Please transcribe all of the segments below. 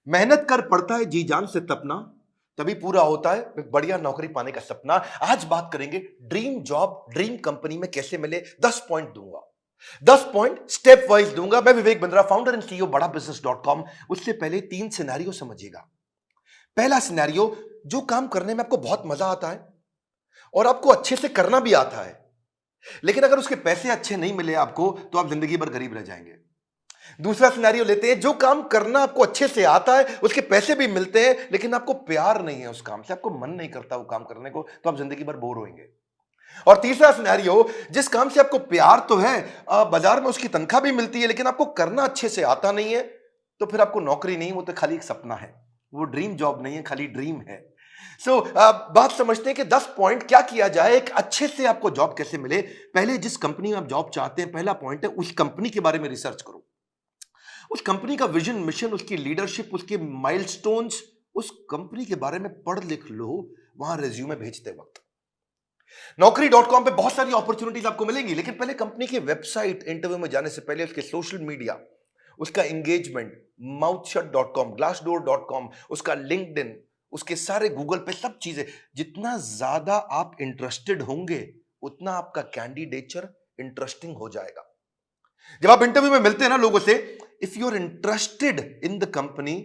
मेहनत कर पड़ता है जी जान से तपना, तभी पूरा होता है एक बढ़िया नौकरी पाने का सपना। आज बात करेंगे ड्रीम जॉब ड्रीम कंपनी में कैसे मिले। 10 पॉइंट दूंगा, 10 पॉइंट स्टेप वाइज दूंगा। मैं Vivek Bindra, founder and CEO बड़ा बिजनेस डॉट कॉम। उससे पहले 3 सिनेरियो समझिएगा। पहला सिनेरियो, जो काम करने में आपको बहुत मजा आता है और आपको अच्छे से करना भी आता है, लेकिन अगर उसके पैसे अच्छे नहीं मिले आपको तो आप जिंदगी भर गरीब रह जाएंगे। दूसरा सिनेरियो लेते हैं, जो काम करना आपको अच्छे से आता है, उसके पैसे भी मिलते हैं, लेकिन आपको प्यार नहीं है उस काम से, आपको मन नहीं करता वो काम करने को, तो आप जिंदगी भर बोर होंगे। और तीसरा सिनेरियो, जिस काम से आपको प्यार तो है, बाजार में उसकी तनख्वाह भी मिलती है, लेकिन आपको करना अच्छे से आता नहीं है, तो फिर आपको नौकरी नहीं, वो तो खाली एक सपना है, वो ड्रीम जॉब नहीं है, खाली ड्रीम है। बात समझते हैं कि 10 पॉइंट क्या किया जाए, एक अच्छे से आपको जॉब कैसे मिले। पहले जिस कंपनी में आप जॉब चाहते हैं, पहला पॉइंट है उस कंपनी के बारे में रिसर्च करो। उस कंपनी का विजन, मिशन, उसकी लीडरशिप, उसके माइलस्टोन्स, उस कंपनी के बारे में पढ़ लिख लो वहां रिज्यूमे भेजते वक्त। नौकरी.com पे बहुत सारी अपॉर्चुनिटीज आपको मिलेंगी, लेकिन पहले कंपनी की वेबसाइट, इंटरव्यू में जाने से पहले उसके सोशल मीडिया, उसका एंगेजमेंट, mouthshut.com, glassdoor.com, उसका लिंक्डइन, उसके सारे गूगल पे सब चीजें। जितना ज्यादा आप इंटरेस्टेड होंगे उतना आपका कैंडिडेचर इंटरेस्टिंग हो जाएगा। जब आप इंटरव्यू में मिलते हैं ना लोगों से, if you are interested in the company,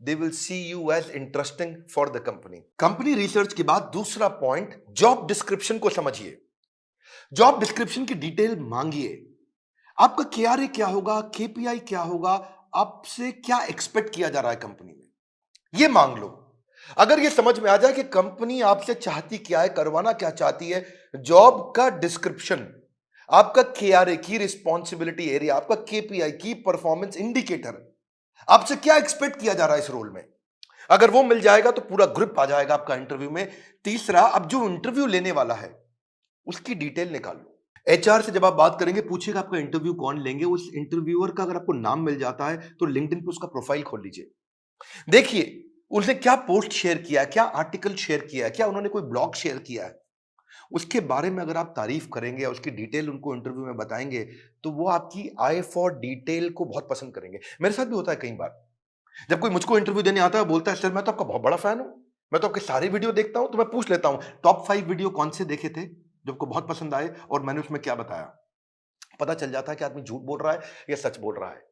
they will see you as interesting for the company. Company research के बाद दूसरा पॉइंट, जॉब डिस्क्रिप्शन को समझिए। जॉब डिस्क्रिप्शन की डिटेल मांगिए। आपका केआरए क्या होगा, केपीआई क्या होगा, आपसे क्या एक्सपेक्ट किया जा रहा है कंपनी में, यह मांग लो। अगर यह समझ में आ जाए कि कंपनी आपसे चाहती क्या है, करवाना क्या चाहती है, जॉब का डिस्क्रिप्शन, आपका केआरए की रिस्पॉन्सिबिलिटी एरिया, आपका केपीआई की परफॉर्मेंस इंडिकेटर, आपसे क्या एक्सपेक्ट किया जा रहा है इस रोल में, अगर वो मिल जाएगा तो पूरा ग्रिप आ जाएगा आपका इंटरव्यू में। तीसरा, अब जो इंटरव्यू लेने वाला है उसकी डिटेल निकाल लो। एचआर से जब आप बात करेंगे, पूछेगा आपका इंटरव्यू कौन लेंगे। उस इंटरव्यूअर का अगर आपको नाम मिल जाता है तो लिंक्डइन पे उसका प्रोफाइल खोल लीजिए, देखिए उसने क्या पोस्ट शेयर किया है, क्या आर्टिकल शेयर किया है, क्या उन्होंने कोई ब्लॉग शेयर किया है। उसके बारे में अगर आप तारीफ करेंगे या उसकी डिटेल उनको इंटरव्यू में बताएंगे, तो वो आपकी आई फॉर डिटेल को बहुत पसंद करेंगे। मेरे साथ भी होता है कई बार, जब कोई मुझको इंटरव्यू देने आता है, बोलता है सर मैं तो आपका बहुत बड़ा फैन हूं, मैं तो आपके सारे वीडियो देखता हूं, तो मैं पूछ लेता हूं टॉप 5 वीडियो कौन से देखे थे जो आपको बहुत पसंद आए और मैंने उसमें क्या बताया। पता चल जाता है कि आदमी झूठ बोल रहा है या सच बोल रहा है।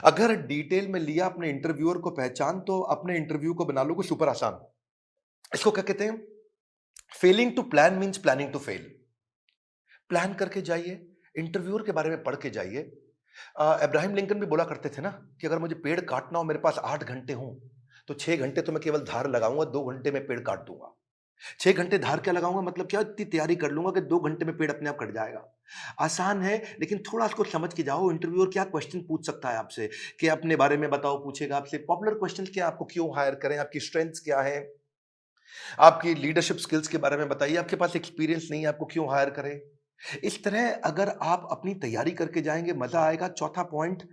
अगर डिटेल में लिया अपने इंटरव्यूअर को पहचान, तो अपने इंटरव्यू को बना लो को सुपर आसान। इसको क्या कहते हैं, failing to plan means planning to fail. Plan करके जाइए, इंटरव्यूअर के बारे में पढ़ के जाइए। अब्राहम लिंकन भी बोला करते थे ना कि अगर मुझे पेड़ काटना हो, मेरे पास 8 घंटे हों, तो 6 घंटे तो मैं केवल धार लगाऊंगा, 2 घंटे में पेड़ काट दूंगा। 6 घंटे धार क्या लगाऊंगा, मतलब क्या, इतनी तैयारी कर लूंगा कि 2 घंटे में पेड़ अपने आप कट जाएगा। आसान है, लेकिन थोड़ा इसको समझ के जाओ। इंटरव्यूअर क्या क्वेश्चन पूछ सकता है आपसे, कि अपने बारे में बताओ, पूछेगा आपसे पॉपुलर क्वेश्चन क्या, आपको क्यों हायर करें, आपकी स्ट्रेंथ्स क्या है, आपकी लीडरशिप स्किल्स के बारे में बताइए, आपके पास एक्सपीरियंस नहीं है, आपको क्यों हायर करें। इस तरह अगर आप अपनी तैयारी करके जाएंगे, मजा आएगा। चौथा पॉइंट,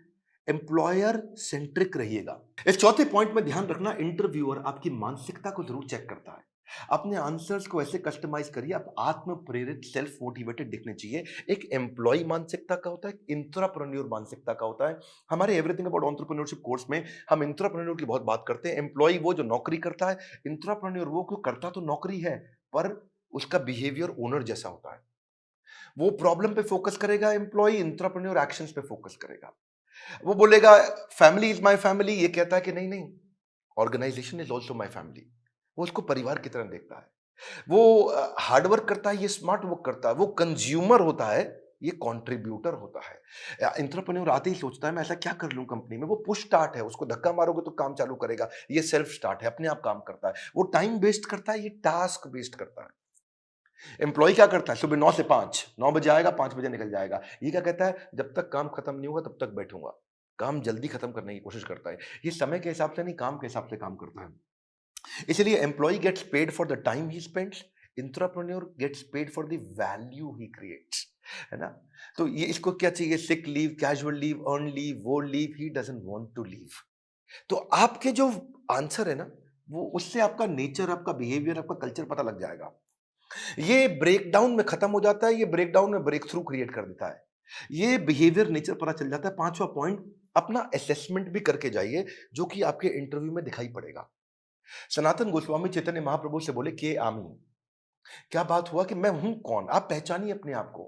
एम्प्लॉयर सेंट्रिक रहिएगा। इस चौथे पॉइंट में ध्यान रखना, इंटरव्यूअर आपकी मानसिकता को जरूर चेक करता है। अपने आंसर्स को ऐसे कस्टमाइज करिए, आप आत्म प्रेरित, सेल्फ मोटिवेटेड दिखने चाहिए। एक एम्प्लॉय मानसिकता का होता है, एक इंट्राप्रेन्योर मानसिकता का होता है। हमारे एवरीथिंग अबाउट एंटरप्रेन्योरशिप कोर्स में हम इंट्राप्रेन्योर की बहुत बात करते हैं। एम्प्लॉय वो जो नौकरी करता है, इंट्राप्रेन्योर वो क्यों करता तो नौकरी है, पर उसका बिहेवियर ओनर जैसा होता है। वो प्रॉब्लम पे फोकस करेगा, एम्प्लॉय इंट्राप्रेन्योर एक्शंस पे फोकस करेगा। वो बोलेगा फैमिली इज माय फैमिली, ये कहता है कि नहीं नहीं, organization is also my family. वो उसको परिवार की तरह देखता है। वो हार्डवर्क करता है, ये स्मार्ट वर्क करता है। वो कंज्यूमर होता है, ये कंट्रीब्यूटर होता है। एंटरप्रेन्योर आते ही सोचता है मैं ऐसा क्या कर लूं कंपनी में। वो पुश स्टार्ट है, उसको धक्का मारोगे तो काम चालू करेगा। ये सेल्फ स्टार्ट है, अपने आप काम करता है। वो टाइम वेस्ट करता है, ये टास्क वेस्ट करता है। एम्प्लॉय क्या करता है, सुबह 9 से 5, 9 बजे आएगा, 5 बजे निकल जाएगा। ये क्या कहता है, जब तक काम खत्म नहीं होगा तब तक बैठूंगा। काम जल्दी खत्म करने की कोशिश करता है। ये समय के हिसाब से नहीं, काम के हिसाब से काम करता है। इसलिए employee gets paid for the time he spends, intrapreneur gets paid for the value he creates, है ना। तो ये इसको क्या चाहिए, sick leave, casual leave, earn leave, वो leave he doesn't want to leave. तो आपके जो आंसर है ना, वो उससे आपका नेचर, आपका बिहेवियर, आपका कल्चर पता लग जाएगा। ये ब्रेकडाउन में खत्म हो जाता है, ये ब्रेकडाउन में ब्रेक थ्रू क्रिएट कर देता है। ये बिहेवियर नेचर पता चल जाता है। पांचवा पॉइंट, अपना असेसमेंट भी करके जाइए, जो कि आपके इंटरव्यू में दिखाई पड़ेगा। सनातन गोस्वामी चैतन्य महाप्रभु से बोले कि आमी, क्या बात हुआ कि मैं हूं कौन, आप पहचानिए अपने आप को।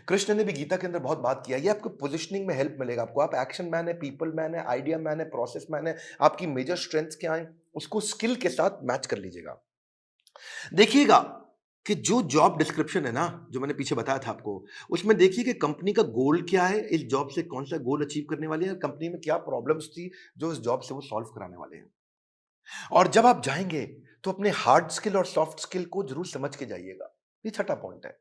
कृष्ण ने भी गीता के अंदर बहुत बात किया, ये आपको पोजिशनिंग में हेल्प मिलेगा। आपको आप एक्शन मैन है, पीपल मैन है, आइडिया मैन है, प्रोसेस मैन है, आपकी मेजर स्ट्रेंथ्स क्या है, उसको स्किल के साथ मैच कर लीजिएगा। देखिएगा कि जो जॉब डिस्क्रिप्शन है ना, जो मैंने पीछे बताया था आपको, उसमें देखिए कि कंपनी का गोल क्या है, इस जॉब से कौन सा गोल अचीव करने वाले हैं, कंपनी में क्या प्रॉब्लम्स थी जो इस जॉब से वो सॉल्व कराने वाले हैं। और जब आप जाएंगे तो अपने हार्ड स्किल और सॉफ्ट स्किल को जरूर समझ के जाइएगा। ये छठा पॉइंट है।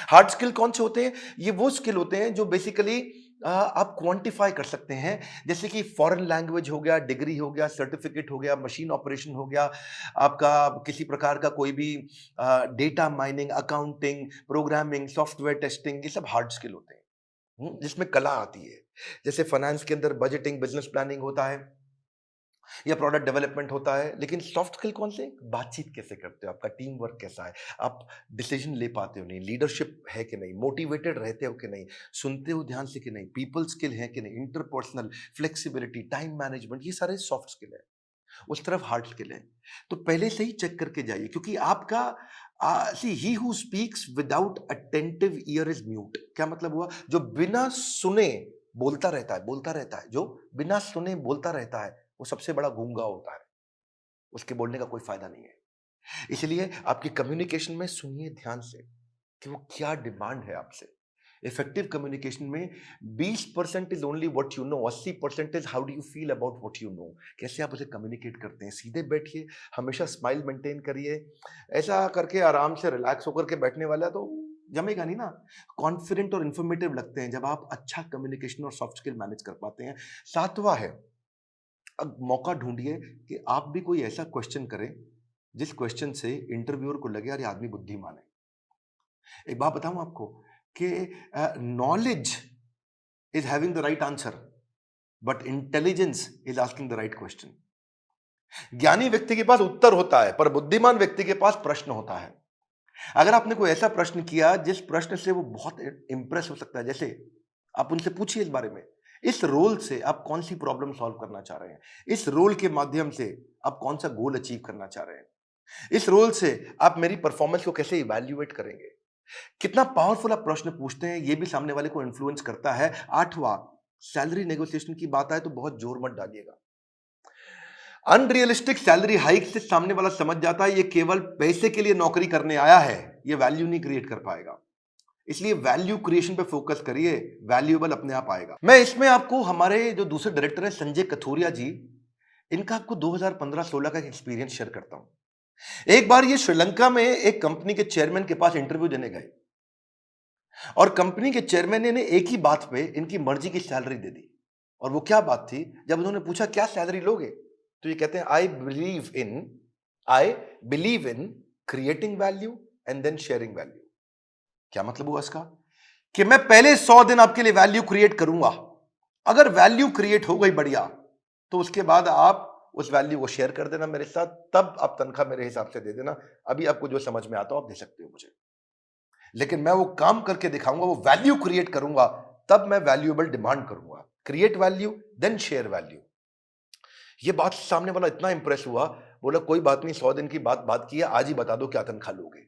हार्ड स्किल कौन से होते हैं? ये वो स्किल होते हैं जो बेसिकली आप क्वांटिफाई कर सकते हैं, जैसे कि फॉरेन लैंग्वेज हो गया, डिग्री हो गया, सर्टिफिकेट हो गया, मशीन ऑपरेशन हो गया, आपका किसी प्रकार का कोई भी data mining, accounting, programming, software testing, ये सब हार्ड स्किल होते हैं। जिसमें कला आती है। जैसे फाइनेंस के अंदर बजटिंग, बिजनेस प्लानिंग होता है या प्रोडक्ट डेवलपमेंट होता है। लेकिन सॉफ्ट स्किल कौन से? बातचीत कैसे करते हो, आपका टीम वर्क कैसा है, आप डिसीजन ले पाते हो नहीं, लीडरशिप है कि नहीं, मोटिवेटेड रहते हो कि नहीं, सुनते हो ध्यान से कि नहीं, पीपल स्किल है कि नहीं, इंटरपर्सनल फ्लेक्सिबिलिटी, टाइम मैनेजमेंट, ये सारे सॉफ्ट स्किल है। उस तरफ हार्ड स्किल है। तो पहले से ही चेक करके जाइए, क्योंकि आपका see he who speaks without attentive ear is mute. क्या मतलब हुआ? जो बिना सुने बोलता रहता है, बोलता रहता है, जो बिना सुने बोलता रहता है, वो सबसे बड़ा गूंगा होता है। उसके बोलने का कोई फायदा नहीं है। इसलिए आपकी कम्युनिकेशन में सुनिए ध्यान से कि वो क्या डिमांड है आपसे। इफेक्टिव कम्युनिकेशन में 20% is only what you know, 80% is how do you feel about what you know. कैसे आप उसे कम्युनिकेट करते हैं। सीधे बैठिए, हमेशा स्माइल मेंटेन करिए। ऐसा करके आराम से रिलैक्स होकर के बैठने वाला तो जमेगा नहीं ना। कॉन्फिडेंट और इंफॉर्मेटिव लगते हैं जब आप अच्छा कम्युनिकेशन और सॉफ्ट स्किल मैनेज कर पाते हैं। सातवां है, अब मौका ढूंढिए कि आप भी कोई ऐसा क्वेश्चन करें जिस क्वेश्चन से इंटरव्यूअर को लगे यार ये आदमी बुद्धिमान है। एक बात बताऊं आपको कि knowledge is having the right answer, but intelligence is asking the right question. ज्ञानी व्यक्ति के पास उत्तर होता है, पर बुद्धिमान व्यक्ति के पास प्रश्न होता है। अगर आपने कोई ऐसा प्रश्न किया जिस प्रश्न से वो बहुत इंप्रेस हो सकता है, जैसे आप उनसे पूछिए इस बारे में, इस रोल से आप कौन सी प्रॉब्लम सॉल्व करना चाह रहे हैं, इस रोल के माध्यम से आप कौन सा गोल अचीव करना चाह रहे हैं, इस रोल से आप मेरी परफॉर्मेंस को कैसे इवैल्यूएट करेंगे। कितना पावरफुल आप प्रश्न पूछते हैं, ये भी सामने वाले को इन्फ्लुएंस करता है। आठवां, सैलरी नेगोशिएशन की बात आए तो बहुत जोर मत डालिएगा। अनरियलिस्टिक सैलरी हाइक से सामने वाला समझ जाता है ये केवल पैसे के लिए नौकरी करने आया है, ये वैल्यू नहीं क्रिएट कर पाएगा। इसलिए वैल्यू क्रिएशन पे फोकस करिए, वैल्यूएबल अपने आप आएगा। मैं इसमें आपको हमारे जो दूसरे डायरेक्टर हैं संजय कथोरिया जी, इनका आपको 2015-16 का एक्सपीरियंस शेयर करता हूं। एक बार ये श्रीलंका में एक कंपनी के चेयरमैन के पास इंटरव्यू देने गए और कंपनी के चेयरमैन ने इन्हें एक ही बात पे इनकी मर्जी की सैलरी दे दी। और वो क्या बात थी? जब उन्होंने पूछा क्या सैलरी लोगे, तो ये कहते हैं I believe in creating value and then sharing value. क्या मतलब हुआ इसका? कि मैं पहले 100 दिन आपके लिए वैल्यू क्रिएट करूंगा, अगर वैल्यू क्रिएट हो गई बढ़िया, तो उसके बाद आप उस वैल्यू को शेयर कर देना मेरे साथ, तब आप तनख्वाह मेरे हिसाब से दे देना। अभी आपको जो समझ में आता हो आप दे सकते हो मुझे, लेकिन मैं वो काम करके दिखाऊंगा, वो वैल्यू क्रिएट करूंगा, तब मैं वैल्यूएबल डिमांड करूंगा। Create value then share value. ये बात सामने वाला इतना इंप्रेस हुआ, बोला कोई बात नहीं, 100 दिन की बात की है, आज ही बता दो क्या तनख्वाह लोगे।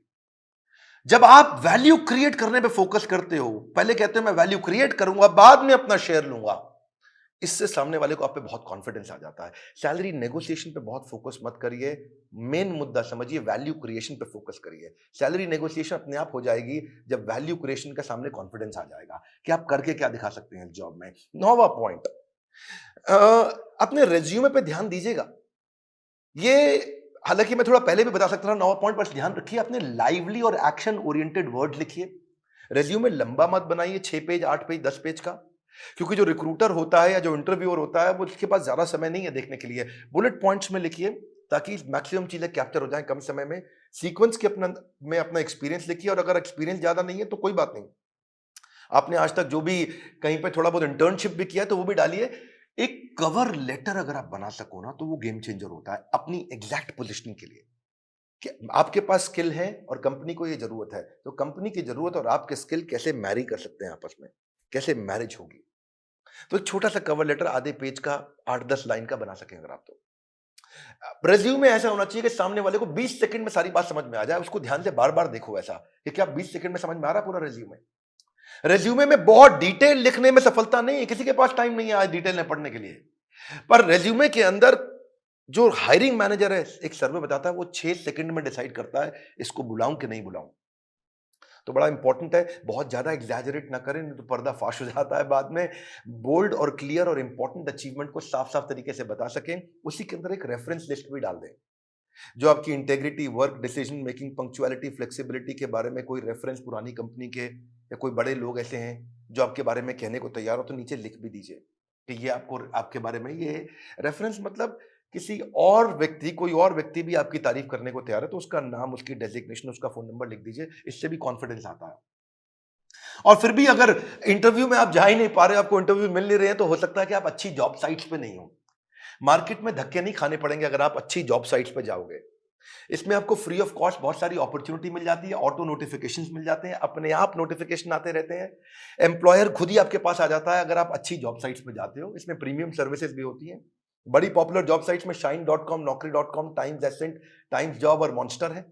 जब आप वैल्यू क्रिएट करने पे फोकस करते हो, पहले कहते हैं मैं वैल्यू क्रिएट करूंगा, बाद में अपना शेयर लूंगा, इससे सामने वाले को आप पे बहुत कॉन्फिडेंस आ जाता है। सैलरी नेगोशिएशन पे बहुत फोकस मत करिए, मेन मुद्दा समझिए, वैल्यू क्रिएशन पे फोकस करिए। सैलरी नेगोशिएशन अपने आप हो जाएगी जब वैल्यू क्रिएशन का सामने कॉन्फिडेंस आ जाएगा कि आप करके क्या दिखा सकते हैं जॉब में। 9वां पॉइंट, अपने रेज्यूमे पे ध्यान दीजिएगा। ये हालांकि मैं थोड़ा पहले भी बता सकता था 9वां पॉइंट, पर ध्यान रखिए अपने लाइवली और एक्शन ओरिएंटेड वर्ड लिखिए। रेज्यूमे लंबा मत बनाइए, 6 पेज, 8 पेज, 10 पेज का, क्योंकि जो रिक्रूटर होता है या जो इंटरव्यूअर होता है वो उसके पास ज्यादा समय नहीं है देखने के लिए। बुलेट पॉइंट्स में लिखिए ताकि मैक्सिमम चीजें कैप्चर हो जाएं कम समय में। सीक्वेंस के अपना एक्सपीरियंस लिखिए, और अगर एक्सपीरियंस ज्यादा नहीं है तो कोई बात नहीं, आपने आज तक जो भी कहीं पे थोड़ा बहुत इंटर्नशिप भी किया है तो वो भी डालिए। एक कवर लेटर अगर आप बना सको ना, तो वो गेम चेंजर होता है अपनी एग्जैक्ट पोजिशनिंग के लिए। कि आपके पास स्किल है और कंपनी को ये जरूरत है, तो कंपनी की जरूरत और आपके स्किल कैसे मैरी कर सकते हैं आपस में, कैसे मैरिज होगी। तो एक छोटा सा कवर लेटर आधे पेज का 8-10 लाइन का बना सकें अगर आप तो। रेज्यूमे ऐसा होना चाहिए कि सामने वाले को 20 सेकंड में सारी बात समझ में आ जाए। उसको ध्यान से बार-बार देखो ऐसा कि क्या 20 सेकंड में समझ में आ रहा है पूरा रेज्यूमे? रेज्यूमे में बहुत डिटेल लिखने में सफलता नहीं है, किसी के पास टाइम नहीं है आज डिटेल में पढ़ने के लिए। पर रेज्यूमे के अंदर जो हायरिंग मैनेजर है, एक सर्वे बताता है वो 6 सेकंड में डिसाइड करता है इसको बुलाऊं कि नहीं बुलाऊं। तो बड़ा इंपॉर्टेंट है, बहुत ज्यादा एग्जैजरेट ना करें नहीं तो पर्दा फाश हो जाता है बाद में। बोल्ड और क्लियर और इंपॉर्टेंट अचीवमेंट को साफ साफ तरीके से बता सकें। उसी के अंदर एक रेफरेंस लिस्ट भी डाल दें जो आपकी integrity, work, decision making, punctuality, flexibility के बारे में कोई रेफरेंस पुरानी कंपनी के या कोई बड़े लोग ऐसे हैं जो आपके बारे में कहने को तैयार हो तो नीचे लिख भी दीजिए कि ये आपको आपके बारे में ये रेफरेंस, मतलब किसी और व्यक्ति, कोई और व्यक्ति भी आपकी तारीफ करने को तैयार है तो उसका नाम, उसकी डेजिग्नेशन, उसका फोन नंबर लिख दीजिए। इससे भी कॉन्फिडेंस आता है। और फिर भी अगर इंटरव्यू में आप जा ही नहीं पा रहे, आपको इंटरव्यू मिल नहीं रहे हैं तो हो सकता है कि आप अच्छी जॉब साइट्स पे नहीं हो। मार्केट में धक्के नहीं खाने पड़ेंगे अगर आप अच्छी जॉब साइट्स पे जाओगे। इसमें आपको फ्री ऑफ कॉस्ट बहुत सारी अपॉर्चुनिटी मिल जाती है, ऑटो नोटिफिकेशंस मिल जाते हैं, अपने आप नोटिफिकेशन आते रहते हैं, एम्प्लॉयर खुद ही आपके पास आ जाता है अगर आप अच्छी जॉब साइट्स पे जाते हो। इसमें प्रीमियम सर्विसेज भी होती हैं। बड़ी पॉपुलर जॉब साइट्स में shine.com, naukri.com, Times Ascent, Times Job और मॉन्स्टर है।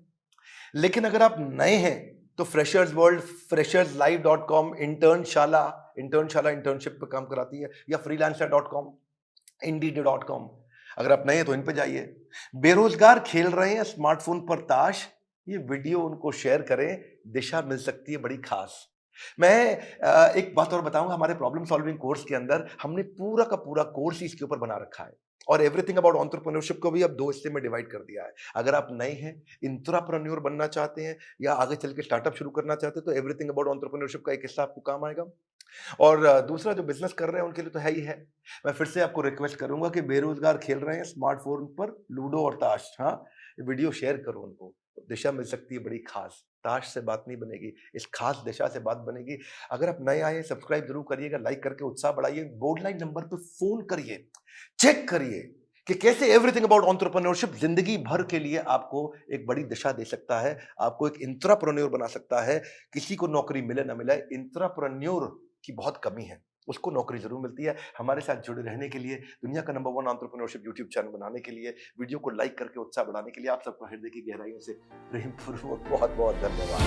लेकिन अगर आप नए हैं तो freshers world, fresherslive.com, Internshala internship पे काम कराती है, या freelancer.com, indeed.com। अगर आप नए हैं तो इन पे जाइए। बेरोजगार खेल रहे हैं स्मार्टफोन पर ताश, ये वीडियो उनको शेयर करें, दिशा मिल सकती है बड़ी खास। मैं एक बात और बताऊंगा, हमारे प्रॉब्लम सॉल्विंग कोर्स के अंदर हमने पूरा का पूरा कोर्स ही इसके ऊपर बना रखा है और एवरीथिंग अबाउट एंटरप्रेन्योरशिप को भी अब 2 हिस्से में डिवाइड कर दिया है। अगर आप नए हैं, इंट्राप्रेन्योर बनना चाहते हैं या आगे चल के स्टार्टअप शुरू करना चाहते हैं तो एवरीथिंग अबाउट एंटरप्रेन्योरशिप का एक हिस्सा आपको काम आएगा। और दूसरा जो बिजनेस कर रहे हैं उनके लिए तो है ही है। मैं फिर से आपको रिक्वेस्ट करूंगा कि बेरोजगार खेल रहे हैं स्मार्टफोन पर लूडो और ताश, हाँ, वीडियो शेयर करो उनको, दिशा मिल सकती है बड़ी खास। ताश से बात नहीं बनेगी, इस खास दिशा से बात बनेगी। अगर आप नए आए, सब्सक्राइब जरूर करिएगा, लाइक करके उत्साह बढ़ाइए, बोर्ड लाइन नंबर पे फोन करिए, चेक करिए कि कैसे एवरीथिंग अबाउट एंटरप्रेन्योरशिप जिंदगी भर के लिए आपको एक बड़ी दिशा दे सकता है, आपको एक इंट्राप्रेन्योर बना सकता है। किसी को नौकरी मिले ना मिले, इंट्राप्रेन्योर की बहुत कमी है, उसको नौकरी जरूर मिलती है। हमारे साथ जुड़े रहने के लिए, दुनिया का नंबर 1 एंटरप्रेन्योरशिप यूट्यूब चैनल बनाने के लिए, वीडियो को लाइक करके उत्साह बढ़ाने के लिए आप सबको हृदय की गहराइयों से प्रेम पूर्वक बहुत बहुत धन्यवाद।